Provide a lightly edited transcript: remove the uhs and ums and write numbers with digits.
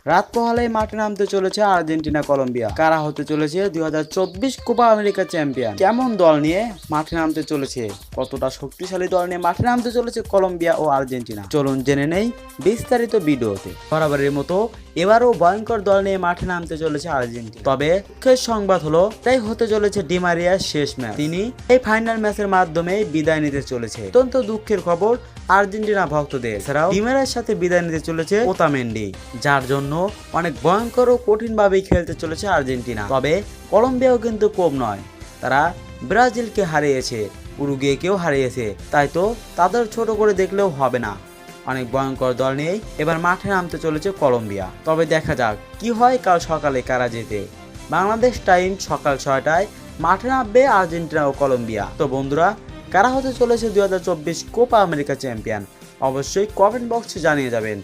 রাত পোহালেই মাঠে নামতে চলেছে আর্জেন্টিনা কলম্বিয়া। কারা হতে চলেছে 2024 কোপা আমেরিকা চ্যাম্পিয়ন? কেমন দল নিয়ে মাঠে নামতে চলেছে, কতটা শক্তিশালী দল নিয়ে মাঠে নামতে চলেছে কলম্বিয়া ও আর্জেন্টিনা, চলুন জেনে নেই বিস্তারিত ভিডিওতে। বরাবরের মতো এবারও ভয়ঙ্কর দল নিয়ে মাঠে নামতে চলেছে আর্জেন্টিনা। তবে দুঃখের সংবাদ হলো তাই হতে চলেছে ডি মারিয়ার শেষ ম্যাচ। তিনি এই ফাইনাল ম্যাচের মাধ্যমে বিদায় নিতে চলেছে। অত্যন্ত দুঃখের খবর আর্জেন্টিনা ভক্তদের। এছাড়াও ডি মারিয়ার সাথে বিদায় নিতে চলেছে ওতামেন্ডি, যার জন্য অনেক ভয়ঙ্কর ও কঠিন ভাবেই খেলতে চলেছে আর্জেন্টিনা। তবে কলম্বিয়াও কিন্তু কম নয়, তারা ব্রাজিলকে হারিয়েছে, উরুগুয়েকেও হারিয়েছে, তাই তো তাদের ছোট করে দেখলেও হবে না। অনেক ভয়ঙ্কর দল নিয়েই এবার মাঠে নামতে চলেছে কলম্বিয়া। তবে দেখা যাক কি হয় কাল সকালে কারা জেতে। বাংলাদেশ টাইম সকাল 6টায় মাঠে নামবে আর্জেন্টিনা ও কলম্বিয়া। তো বন্ধুরা, কারা হতে চলেছে 2024 কোপা আমেরিকা চ্যাম্পিয়ন? অবশ্যই কমেন্ট বক্সে জানিয়ে যাবেন।